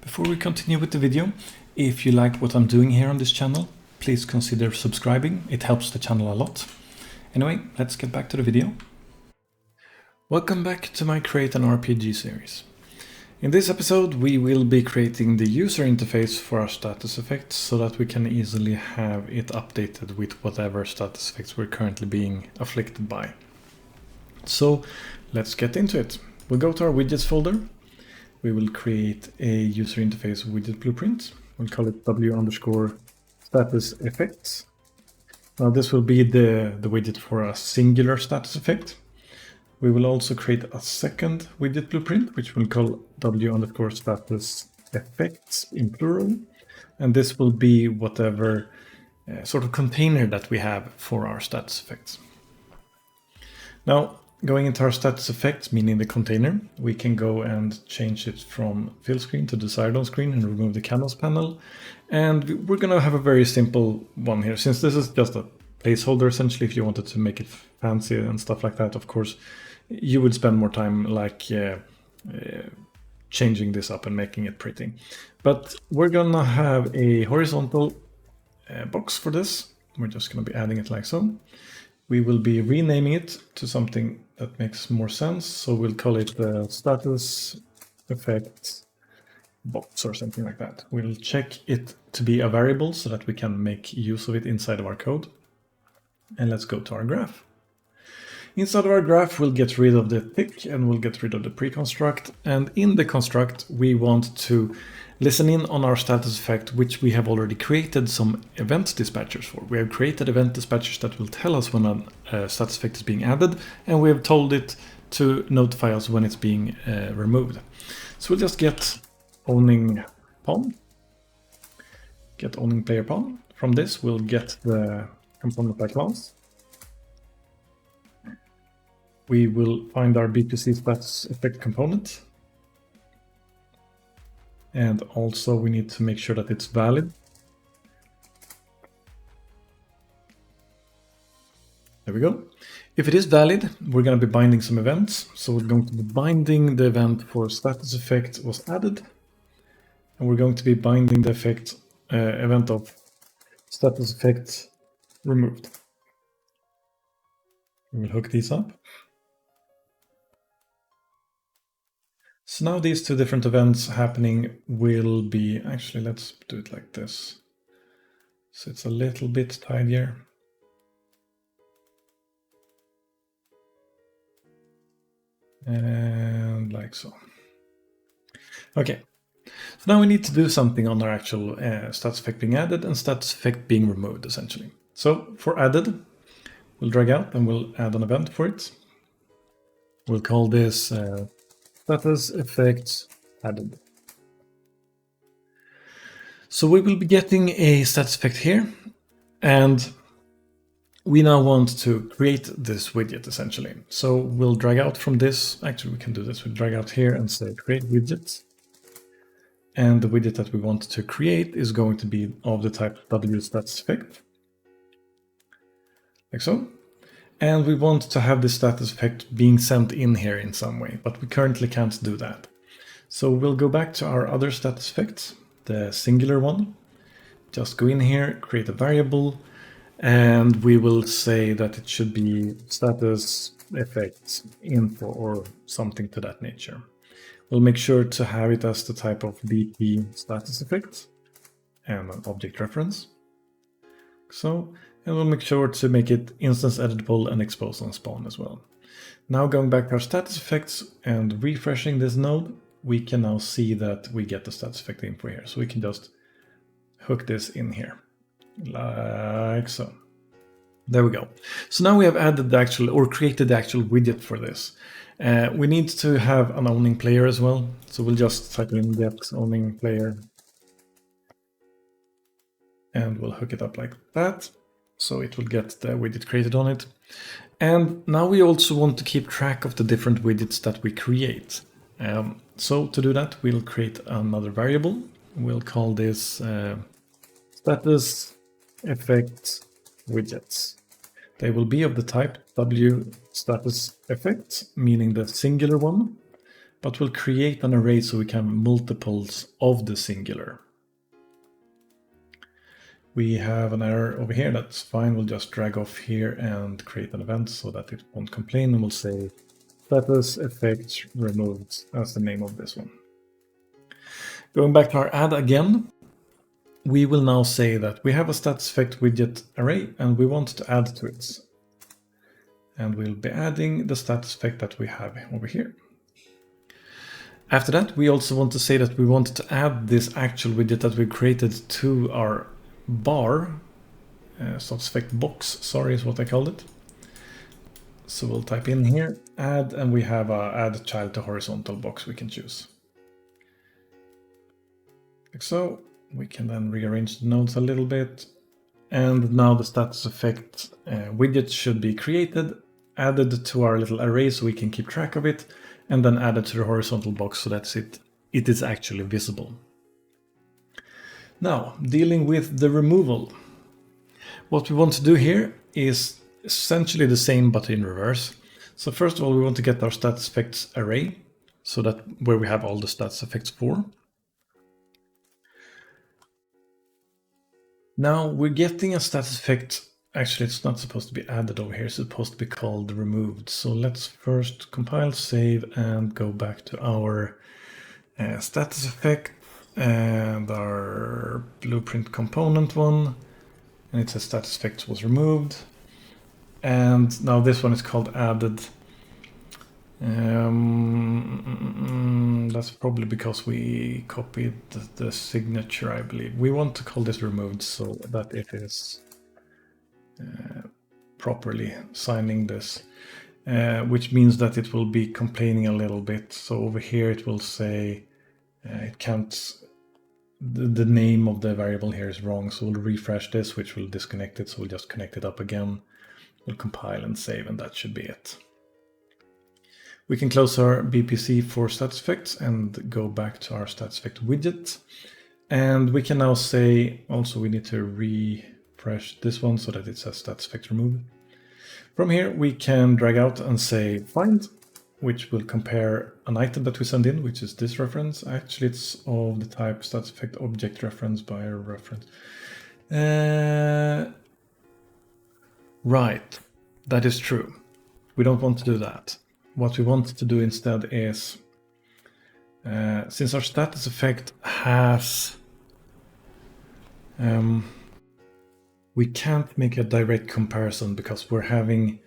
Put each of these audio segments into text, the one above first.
Before we continue with the video, if you like what I'm doing here on this channel, please consider subscribing. It helps the channel a lot. Anyway, let's get back to the video. Welcome back to my Create an RPG series. In this episode, we will be creating the user interface for our status effects so that we can easily have it updated with whatever status effects we're currently being afflicted by. So let's get into it. We'll go to our widgets folder. We will create a user interface widget blueprint. We'll call it w_status_effects. Now this will be the widget for a singular status effect. We will also create a second widget blueprint, which we'll call w_status_effects in plural. And this will be whatever sort of container that we have for our status effects. Now, going into our status effects, meaning the container, we can go and change it from fill screen to desired on screen and remove the canvas panel. And we're going to have a very simple one here, since this is just a placeholder. Essentially, if you wanted to make it fancy and stuff like that, of course, you would spend more time like changing this up and making it pretty. But we're going to have a horizontal box for this. We're just going to be adding it like so. We will be renaming it to something that makes more sense. So we'll call it the status effect box or something like that. We'll check it to be a variable so that we can make use of it inside of our code. And let's go to our graph. Inside of our graph, we'll get rid of the tick and we'll get rid of the pre-construct. And in the construct, we want to listen in on our status effect, which we have already created some event dispatchers for. We have created event dispatchers that will tell us when a status effect is being added, and we have told it to notify us when it's being removed. So we'll just get owning pawn, get owning player pawn. From this, we'll get the component by class. We will find our BPC status effect component. And also we need to make sure that it's valid. There we go. If it is valid, we're going to be binding some events. So we're going to be binding the event for status effect was added. And we're going to be binding the effect event of status effect removed. We'll hook these up. So now these two different events happening will be, actually let's do it like this. So it's a little bit tidier. And like so. Okay, so now we need to do something on our actual status effect being added and status effect being removed essentially. So for added, we'll drag out and we'll add an event for it. We'll call this status effect added. So we will be getting a status effect here, and we now want to create this widget essentially. So we'll drag out from this. Actually, we can do this. We'll drag out here and say create widget. And the widget that we want to create is going to be of the type w_status_effect, like so. And we want to have the status effect being sent in here in some way, but we currently can't do that. So we'll go back to our other status effects, the singular one. Just go in here, create a variable, and we will say that it should be status effect info or something to that nature. We'll make sure to have it as the type of BP status effect and an object reference. So, and we'll make sure to make it instance editable and expose on spawn as well. Now going back to our status effects and refreshing this node, we can now see that we get the status effect info here. So we can just hook this in here, like so. There we go. So now we have added the actual, or created the actual widget for this. We need to have an owning player as well. So we'll just type in get owning player. And we'll hook it up like that. So it will get the widget created on it. And now we also want to keep track of the different widgets that we create. So to do that, we'll create another variable. We'll call this status effect widgets. They will be of the type w_status_effect, meaning the singular one. but we'll create an array so we can have multiples of the singular. We have an error over here, that's fine. We'll just drag off here and create an event so that it won't complain, and we'll say Statuseffect removed as the name of this one. Going back to our add again, we will now say that we have a Statuseffect widget array and we want to add to it. And we'll be adding the Statuseffect that we have over here. After that, we also want to say that we want to add this actual widget that we created to our bar, Statuseffect box, sorry, is what I called it. So we'll type in here, add, and we have a add child to horizontal box we can choose. Like so. We can then rearrange the nodes a little bit. And now the Statuseffect widget should be created, added to our little array so we can keep track of it, and then added to the horizontal box so that it is actually visible. Now, dealing with the removal. What we want to do here is essentially the same but in reverse. So first of all, we want to get our Statuseffects array, so that where we have all the Statuseffects for. Now we're getting a Statuseffect. Actually, it's not supposed to be added over here, it's supposed to be called removed. So let's first compile, save, and go back to our Statuseffect and our blueprint component one. And it says Statuseffect was removed. And now this one is called added. That's probably because we copied the signature, I believe. We want to call this removed so that it is properly signing this, which means that it will be complaining a little bit. So over here it will say it can't, the name of the variable here is wrong. So we'll refresh this, which will disconnect it. So we'll just connect it up again. We'll compile and save, and that should be it. We can close our BPC for Statuseffects and go back to our Statuseffect widget. And we can now say, also we need to refresh this one so that it says Statuseffect removed. From here, we can drag out and say find, which will compare an item that we send in, which is this reference. Actually, it's of the type Statuseffect object reference by reference. Right, that is true. We don't want to do that. What we want to do instead is, since our Statuseffect has, we can't make a direct comparison because we're having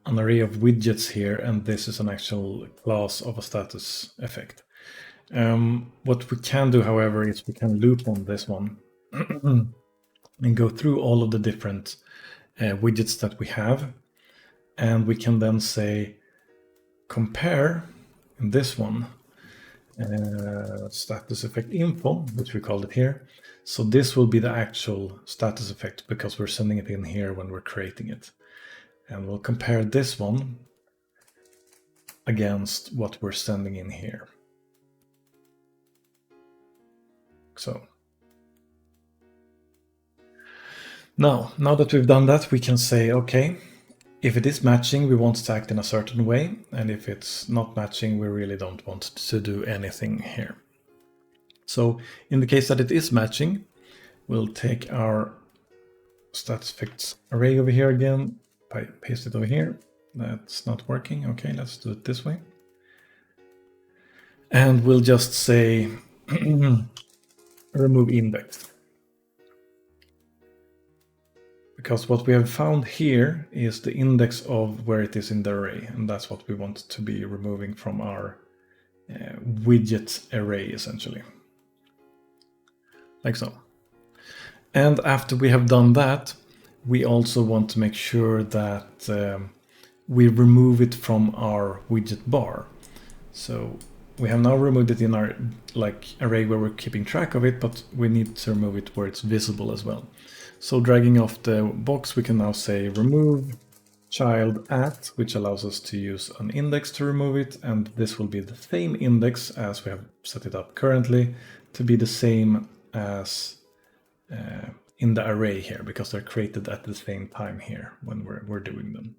an array of widgets here, and this is an actual class of a Statuseffect. What we can do, however, is we can loop on this one and go through all of the different widgets that we have, and we can then say compare in this one Statuseffect info, which we called it here. So this will be the actual Statuseffect because we're sending it in here when we're creating it. And we'll compare this one against what we're sending in here. So now that we've done that, we can say, okay, if it is matching, we want to act in a certain way. And if it's not matching, we really don't want to do anything here. So in the case that it is matching, we'll take our Statuseffects array over here again, paste it over here. That's not working. Okay, let's do it this way. And we'll just say remove index. Because what we have found here is the index of where it is in the array, and that's what we want to be removing from our widget array, essentially. Like so. And after we have done that, we also want to make sure that we remove it from our widget bar. So we have now removed it in our array where we're keeping track of it, but we need to remove it where it's visible as well. So dragging off the box, we can now say remove child at, which allows us to use an index to remove it. And this will be the same index as we have set it up currently to be the same as in the array here, because they're created at the same time here when we're doing them.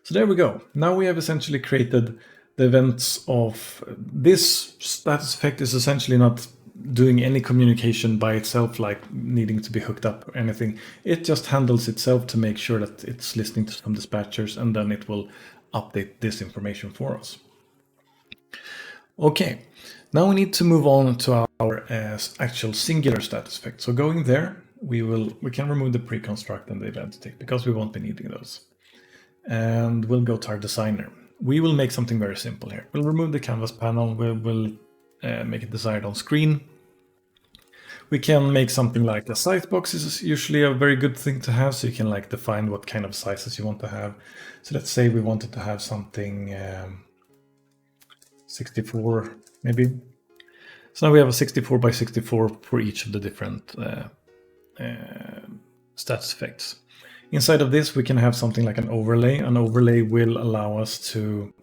So there we go. Now we have essentially created the events of this status effect is essentially not doing any communication by itself, like needing to be hooked up or anything. It just handles itself to make sure that it's listening to some dispatchers, and then it will update this information for us. Okay, now we need to move on to our actual singular status effect. So going there, we can remove the pre-construct and the event tick because we won't be needing those. And we'll go to our designer. We will make something very simple here. We'll remove the canvas panel. We'll make it desired on screen. We can make something like a size box is usually a very good thing to have, so you can like define what kind of sizes you want to have. So let's say we wanted to have something 64 maybe. So now we have a 64 by 64 for each of the different status effects. Inside of this, we can have something like an overlay. An overlay will allow us to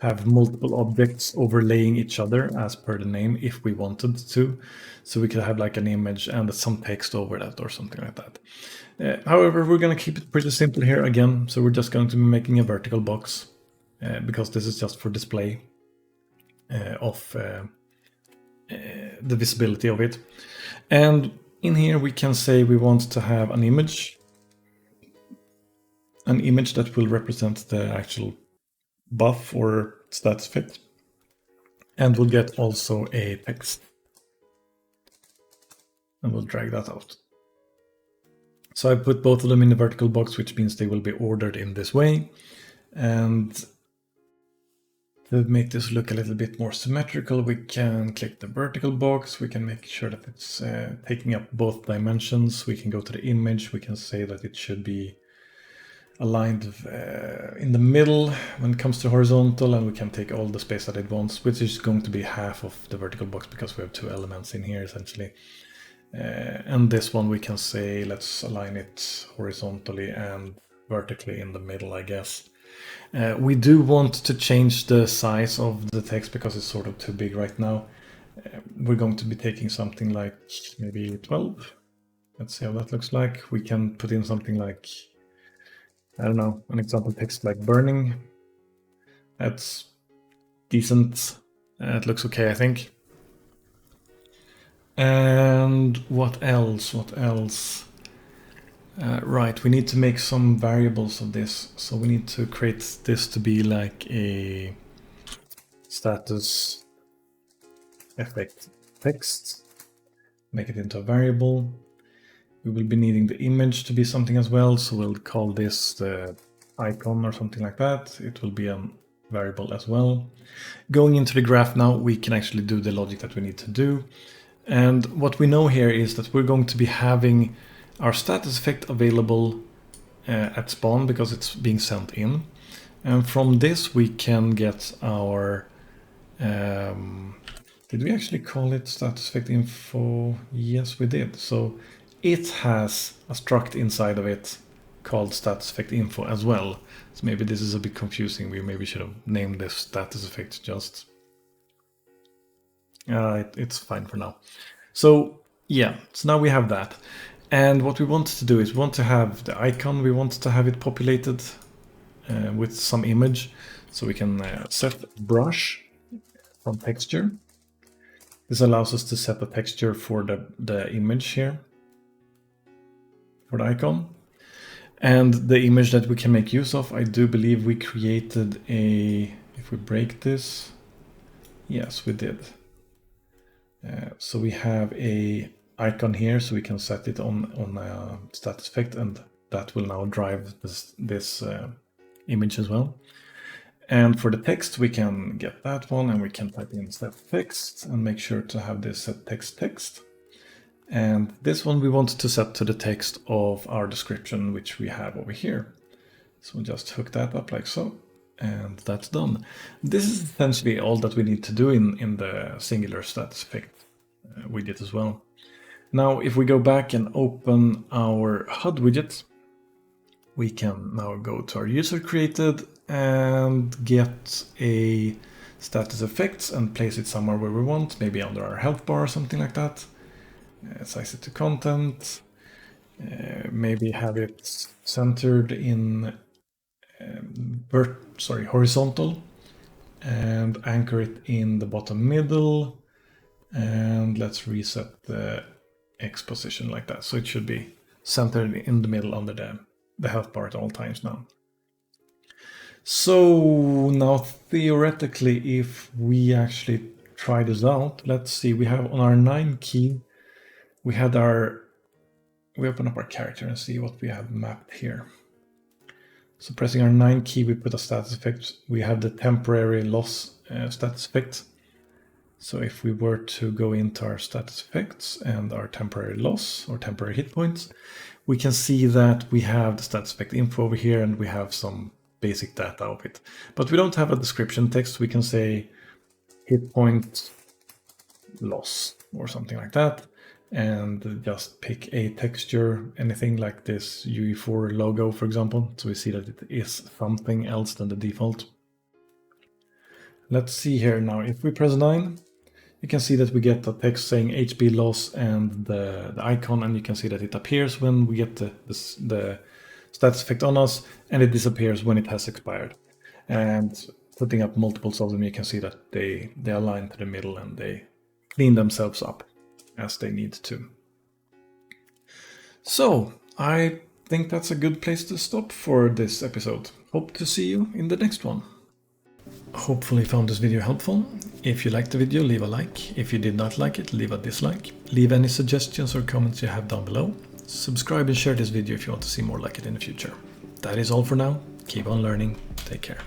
have multiple objects overlaying each other as per the name if we wanted to. So we could have like an image and some text over that or something like that. However, we're going to keep it pretty simple here again. So we're just going to be making a vertical box because this is just for display of the visibility of it. And in here we can say we want to have an image that will represent the actual buff or status effect, and we'll get also a text, and we'll drag that out. So I put both of them in the vertical box, which means they will be ordered in this way. And to make this look a little bit more symmetrical, we can click the vertical box. We can make sure that it's taking up both dimensions. We can go to the image. We can say that it should be aligned in the middle when it comes to horizontal, and we can take all the space that it wants, which is going to be half of the vertical box because we have two elements in here essentially. And this one we can say let's align it horizontally and vertically in the middle, I guess. We do want to change the size of the text because it's sort of too big right now. We're going to be taking something like maybe 12. Let's see how that looks like. We can put in something like, I don't know, an example text like burning. That's decent. It looks okay, I think. And what else? Right, we need to make some variables of this. So we need to create this to be like a status effect text, make it into a variable. We will be needing the image to be something as well, so we'll call this the icon or something like that. It will be a variable as well. Going into the graph now, we can actually do the logic that we need to do. And what we know here is that we're going to be having our status effect available at spawn because it's being sent in. And from this we can get our... did we actually call it status effect info? Yes, we did. So it has a struct inside of it called status effect info as well. So maybe this is a bit confusing. We maybe should have named this status effect just... it's fine for now. So yeah, so now we have that. And what we want to do is we want to have the icon, we want to have it populated with some image. So we can set brush from texture. This allows us to set a texture for the image here, for the icon. And the image that we can make use of, I do believe we created a, if we break this, yes, we did. So we have a icon here, so we can set it on a status effect, and that will now drive this image as well. And for the text, we can get that one, and we can type in set text and make sure to have this set text. And this one we want to set to the text of our description, which we have over here. So we'll just hook that up like so, and that's done. This is essentially all that we need to do in the singular status effect widget as well. Now, if we go back and open our HUD widget, we can now go to our user created and get a status effects and place it somewhere where we want, maybe under our health bar or something like that. Size it to content, maybe have it centered in horizontal, and anchor it in the bottom middle. And let's reset the X position like that. So it should be centered in the middle under the health bar at all times now. So now theoretically, if we actually try this out, let's see, we have on our 9 key, we open up our character and see what we have mapped here. So pressing our 9 key, we put a status effect. We have the temporary loss status effect. So if we were to go into our status effects and our temporary loss or temporary hit points, we can see that we have the status effect info over here and we have some basic data of it. But we don't have a description text. We can say hit point loss or something like that, and just pick a texture, anything like this UE4 logo, for example. So we see that it is something else than the default. Let's see here now. If we press 9, you can see that we get a text saying HP loss and the icon, and you can see that it appears when we get the status effect on us, and it disappears when it has expired. And putting up multiples of them, you can see that they align to the middle and they clean themselves up as they need to. So I think that's a good place to stop for this episode. Hope to see you in the next one. Hopefully you found this video helpful. If you liked the video, leave a like. If you did not like it, leave a dislike. Leave any suggestions or comments you have down below. Subscribe and share this video if you want to see more like it in the future. That is all for now. Keep on learning. Take care.